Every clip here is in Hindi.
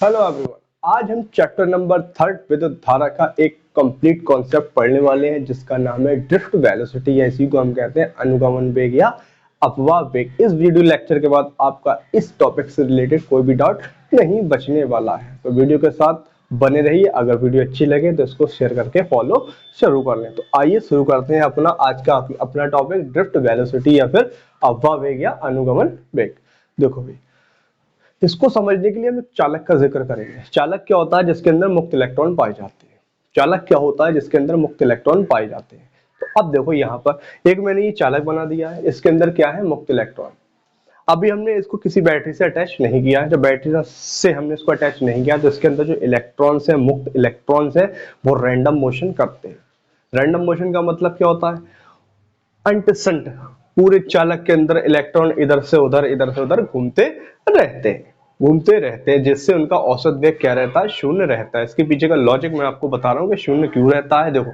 हेलो एवरीवन, आज हम चैप्टर नंबर 3 विद्युत धारा का एक कंप्लीट कॉन्सेप्ट पढ़ने वाले हैं जिसका नाम है ड्रिफ्ट वेलोसिटी या इसी को हम कहते हैं अनुगमन वेग या अपवाह वेग। इस वीडियो लेक्चर के बाद आपका इस टॉपिक से रिलेटेड कोई भी डाउट नहीं बचने वाला है, तो वीडियो के साथ बने रहिए। अगर वीडियो अच्छी लगे तो इसको शेयर करके फॉलो शुरू कर लें। तो आइए शुरू करते हैं अपना आज का अपना टॉपिक ड्रिफ्ट वेलोसिटी या फिर अपवाह वेग या अनुगमन वेग। देखो भाई, इसको समझने के लिए हम एक चालक का जिक्र करेंगे। चालक क्या होता है? जिसके अंदर मुक्त इलेक्ट्रॉन पाए जाते हैं। चालक क्या होता है? जिसके अंदर मुक्त इलेक्ट्रॉन पाए जाते हैं। तो अब देखो यहाँ पर एक मैंने ये चालक बना दिया है, इसके अंदर क्या है? मुक्त इलेक्ट्रॉन। अभी हमने इसको किसी बैटरी से अटैच नहीं किया है। जब बैटरी से हमने इसको अटैच नहीं किया तो इसके अंदर जो इलेक्ट्रॉन्स है, मुक्त इलेक्ट्रॉन्स है, वो रैंडम मोशन करते हैं। रैंडम मोशन का मतलब क्या होता है? अनटिस्टेंट पूरे चालक के अंदर इलेक्ट्रॉन इधर से उधर घूमते रहते हैं, जिससे उनका औसत वेग क्या रहता है? शून्य रहता है। इसके पीछे का लॉजिक मैं आपको बता रहा हूँ कि शून्य क्यों रहता है। देखो,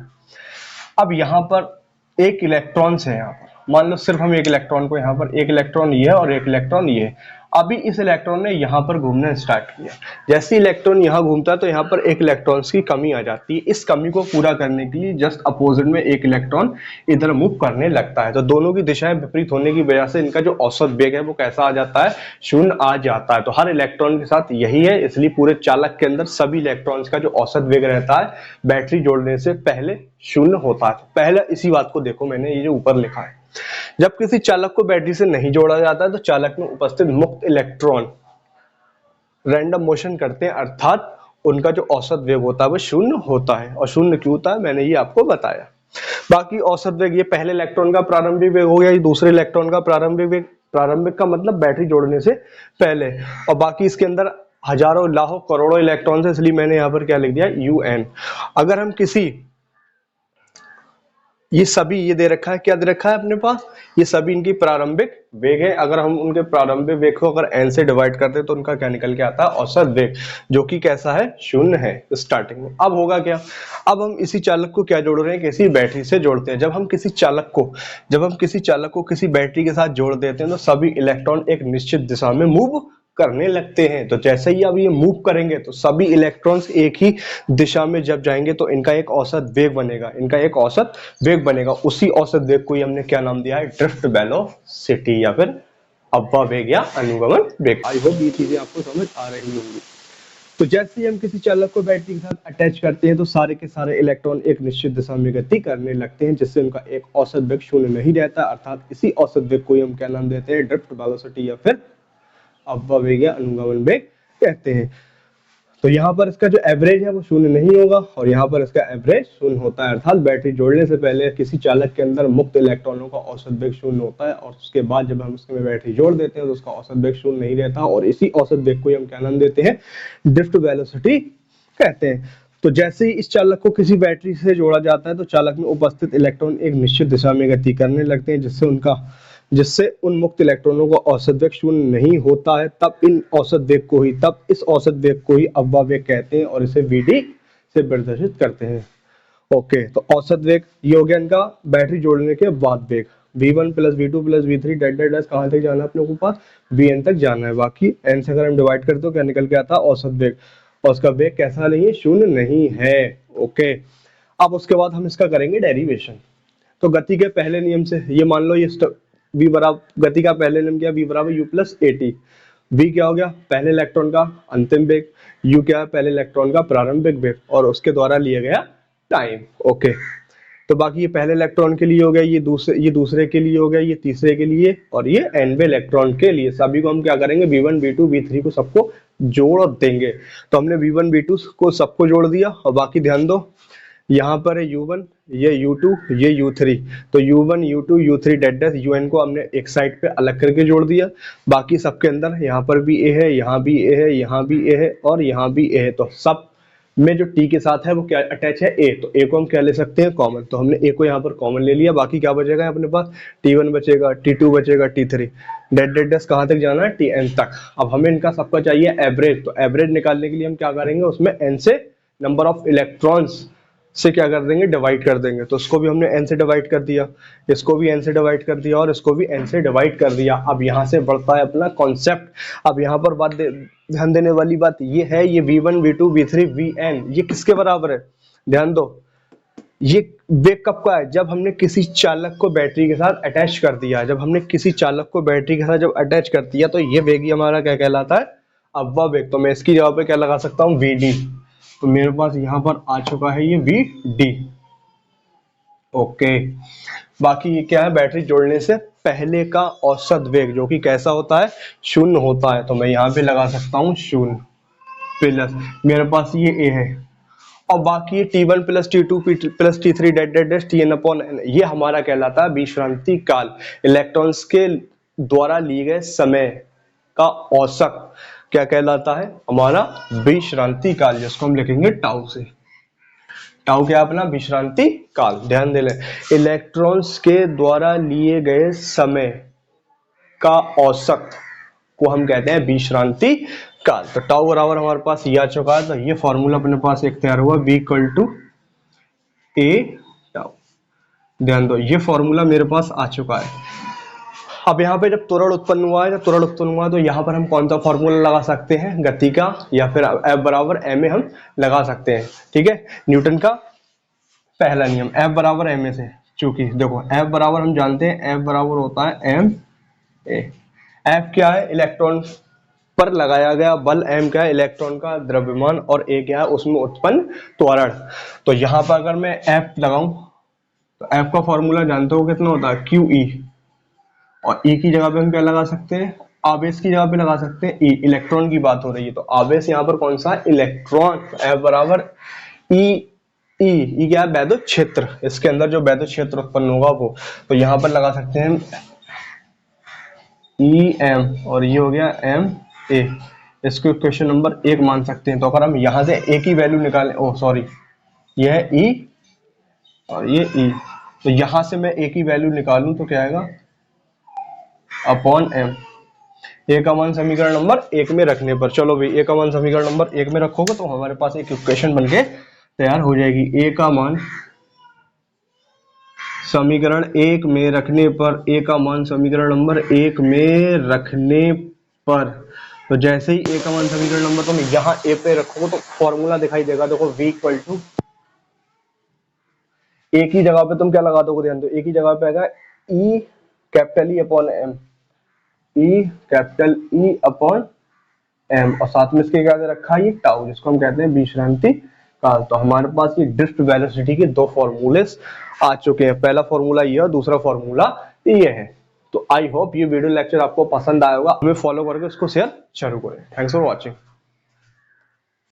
अब यहाँ पर एक इलेक्ट्रॉन है, यहाँ पर मान लो सिर्फ हम एक इलेक्ट्रॉन को, यहाँ पर एक इलेक्ट्रॉन ये है और एक इलेक्ट्रॉन ये है। अभी इस इलेक्ट्रॉन ने यहाँ पर घूमना स्टार्ट किया। जैसे इलेक्ट्रॉन यहाँ घूमता है तो यहाँ पर एक इलेक्ट्रॉन्स की कमी आ जाती है। इस कमी को पूरा करने के लिए जस्ट अपोजिट में एक इलेक्ट्रॉन इधर मूव करने लगता है। तो दोनों की दिशाएं विपरीत होने की वजह से इनका जो औसत वेग है वो कैसा आ जाता है? शून्य आ जाता है। तो हर इलेक्ट्रॉन के साथ यही है, इसलिए पूरे चालक के अंदर सभी इलेक्ट्रॉन्स का जो औसत वेग रहता है बैटरी जोड़ने से पहले शून्य होता है। पहले इसी बात को देखो, मैंने ये जो ऊपर लिखा है, जब किसी चालक को बैटरी से नहीं जोड़ा जाता है तो चालक में उपस्थित मुक्त इलेक्ट्रॉन रैंडम मोशन करते हैं, अर्थात उनका जो औसत वेग होता है वो शून्य होता है। और शून्य क्यों होता है मैंने ये आपको बताया। बाकी औसत वेग, ये पहले इलेक्ट्रॉन का प्रारंभिक वेग हो गया, ये दूसरे इलेक्ट्रॉन का प्रारंभिक वेग। प्रारंभिक का मतलब बैटरी जोड़ने से पहले। और बाकी इसके अंदर हजारों लाखों करोड़ों इलेक्ट्रॉन है, इसलिए मैंने यहाँ पर क्या लिख दिया? UN। अगर हम किसी, ये सभी ये दे रखा है, क्या दे रखा है अपने पास? ये सभी इनकी प्रारंभिक वेग है। अगर हम उनके प्रारंभिक वेग को अगर n से डिवाइड करते हैं तो उनका क्या निकल के आता है? औसत वेग, जो कि कैसा है? शून्य है स्टार्टिंग में। अब होगा क्या? अब हम इसी चालक को क्या जोड़ रहे हैं? किसी बैटरी से जोड़ते हैं। जब हम किसी चालक को किसी बैटरी के साथ जोड़ देते हैं तो सभी इलेक्ट्रॉन एक निश्चित दिशा में मूव करने लगते हैं। तो जैसे ही अब ये मूव करेंगे तो सभी इलेक्ट्रॉन्स एक ही दिशा में जब जाएंगे तो इनका एक औसत वेग बनेगा। उसी औसत वेग को ही हमने क्या नाम दिया है? ड्रिफ्ट वेलोसिटी या फिर अपवाह वेग या अनुगमन वेग। आई होप ये चीजें आपको समझ आ रही होंगी। तो जैसे ही हम किसी चालक को बैटरी के साथ अटैच करते हैं तो सारे के सारे इलेक्ट्रॉन एक निश्चित दिशा में गति करने लगते हैं, जिससे उनका एक औसत वेग शून्य नहीं रहता। अर्थात इसी औसत वेग को ही हम क्या नाम देते हैं? ड्रिफ्ट वेलोसिटी या फिर अपवाह वेग या अनुगमन वेग कहते हैं। तो यहाँ पर इसका जो एवरेज है वो शून्य नहीं होगा और यहाँ पर इसका एवरेज शून्य होता है। अर्थात बैटरी जोड़ने से पहले किसी चालक के अंदर मुक्त इलेक्ट्रॉनों का औसत वेग शून्य होता है और उसके बाद जब हम उसमें बैटरी जोड़ देते हैं तो उसका औसत वेग शून्य नहीं रहता। और इसी औसत वेग को हम क्या नाम देते हैं? ड्रिफ्ट वेलोसिटी कहते हैं। तो जैसे ही इस चालक को किसी बैटरी से जोड़ा जाता है तो चालक में उपस्थित इलेक्ट्रॉन एक निश्चित दिशा में गति करने लगते हैं, जिससे उन मुक्त इलेक्ट्रॉनों का औसत वेग शून्य नहीं होता है। तब इस औसत वेग को ही अपवाह वेग कहते हैं और इसे VD से प्रदर्शित करते हैं। ओके, तो औसत वेग ये हो गया इनका बैटरी जोड़ने के बाद वेग। V1 plus V2 plus V3 dash कहाँ तक जाना है अपने को पास? Vn तक जाना है। बाकी n से अगर हम डिवाइड करते तो क्या निकल के आता है? औसत वेग। और उसका वेग कैसा नहीं है? शून्य नहीं है। ओके, अब उसके बाद हम इसका करेंगे डेरिवेशन। तो गति के पहले नियम से ये मान लो, ये v बराबर, गति का पहले नियम क्या? v बराबर u प्लस at। v क्या हो गया? पहले इलेक्ट्रॉन का अंतिम वेग। u क्या है? पहले इलेक्ट्रॉन का प्रारंभिक वेग और उसके द्वारा लिया गया टाइम। ओके, तो बाकी ये पहले इलेक्ट्रॉन के लिए हो गया, ये दूसरे के लिए हो गया, ये तीसरे के लिए और ये nवे इलेक्ट्रॉन के लिए। सभी को हम क्या करेंगे? v1 v2 v3 को सबको जोड़ देंगे। तो हमने v1 v2 को सबको जोड़ दिया और बाकी ध्यान दो, यहाँ पर है U1, ये U2, ये U3। तो U1 U2 U3 dash UN को हमने एक साइड पे अलग करके जोड़ दिया। बाकी सबके अंदर यहाँ पर भी A है, यहाँ भी A है, यहाँ भी A है और यहाँ भी A है। तो सब में जो T के साथ है वो क्या अटैच है? A। तो A को हम क्या ले सकते हैं? कॉमन। तो हमने A को यहाँ पर कॉमन ले लिया। बाकी क्या बचेगा अपने पास? T1 बचेगा, T2 बचेगा, T3 डैश कहाँ तक जाना है? Tn तक। अब हमें इनका सबका चाहिए एवरेज। तो एवरेज निकालने के लिए हम क्या करेंगे? उसमें n से नंबर ऑफ इलेक्ट्रॉन्स से क्या कर देंगे, डिवाइड कर देंगे। तो इसको भी हमने n से डिवाइड कर दिया, इसको भी n से डिवाइड कर दिया और इसको भी n से डिवाइड कर दिया। अब यहाँ से बढ़ता है अपना कॉन्सेप्ट। अब यहाँ पर ध्यान देने वाली बात ये है, ये v1 v2 v3 vn ये किसके बराबर है, ध्यान दो। ये वेग कब का है, जब हमने किसी चालक को बैटरी के साथ अटैच कर दिया। जब हमने किसी चालक को बैटरी के साथ जब अटैच कर दिया तो ये वेग ही हमारा क्या कहलाता है, अववा वेग। तो मैं इसकी जगह पे क्या लगा सकता हूँ, vd। तो मेरे पास यहाँ पर आ चुका है ये vd। ओके, बाकी ये क्या है, बैटरी जोड़ने से पहले का औसत वेग जो कि कैसा होता है, शून्य होता है। तो मैं यहाँ पे लगा सकता हूँ शून्य प्लस, मेरे पास ये a है, और बाकी t1 plus t2 plus t3 dot dot dot tn upon n ये हमारा कहलाता है विश्रांति काल, इलेक्ट्रॉन्स के द्वारा लिए गए समय का औसत क्या कहलाता है, हमारा विश्रांति काल, जिसको हम लिखेंगे टाउ से। टाउ क्या अपना विश्रांति काल। ध्यान दे लें, इलेक्ट्रॉन्स के द्वारा लिए गए समय का औसत को हम कहते हैं विश्रांति काल। तो टाउ बराबर हमारे पास ये आ चुका है। तो ये फॉर्मूला अपने पास एक तैयार हुआ, v equal to a tau. ध्यान दो, ये फॉर्मूला मेरे पास आ चुका है। अब यहाँ पे जब त्वरण उत्पन्न हुआ है, तो यहाँ पर हम कौन सा फॉर्मूला लगा सकते हैं, गति का, या फिर F बराबर ma हम लगा सकते हैं। ठीक है, न्यूटन का पहला नियम F बराबर ma से। चूंकि देखो F बराबर हम जानते हैं, F बराबर होता है ma। F क्या है, इलेक्ट्रॉन पर लगाया गया बल, m क्या है, इलेक्ट्रॉन का द्रव्यमान, और a क्या है, उसमें उत्पन्न त्वरण। तो यहाँ पर अगर मैं F लगाऊं तो F का फॉर्मूला जानते हो कितना होता है, QE, और E की जगह पे हम क्या लगा सकते हैं, आवेश की जगह पे लगा सकते हैं E। इलेक्ट्रॉन की बात हो रही है तो आवेश यहाँ पर कौन सा है, इलेक्ट्रॉन। F बराबर E क्या है, वैद्युत क्षेत्र, इसके अंदर जो वैद्युत क्षेत्र उत्पन्न होगा वो। तो यहाँ पर लगा सकते हैं EM, और ये हो गया MA। इसको क्वेश्चन नंबर 1 मान सकते हैं। तो अगर हम यहाँ से A की वैल्यू निकालें, ये है E और ये E, तो यहाँ से मैं A की वैल्यू निकालूं तो क्या आएगा, अपॉन m। A का मान समीकरण नंबर 1 में रखने पर, चलो भाई A का मान समीकरण नंबर 1 में रखोगे तो हमारे पास एक इक्वेशन बनके तैयार हो जाएगी। A का मान समीकरण 1 में रखने पर, A का मान समीकरण नंबर 1 में रखने पर, तो जैसे ही A का मान समीकरण नंबर तुम यहाँ A पे रखोगे तो फॉर्मूला दिखाई देगा। देखो V इक्वल टू A की जगह पे तुम क्या लगा दोगे, ध्यान दो, A की जगह पे आएगा E capital E upon M, E capital E upon M, और साथ में इसके क्या दे रखा है, ये टाउ, जिसको हम कहते हैं विश्रांति काल। तो हमारे पास ये ड्रिफ्ट वेलोसिटी के 2 फॉर्मूले आ चुके हैं। पहला फॉर्मूला ये और दूसरा फॉर्मूला ये है। तो आई होप ये वीडियो लेक्चर आपको पसंद आया होगा। हमें फॉलो करके उसको शेयर जरूर करें। Thanks for watching.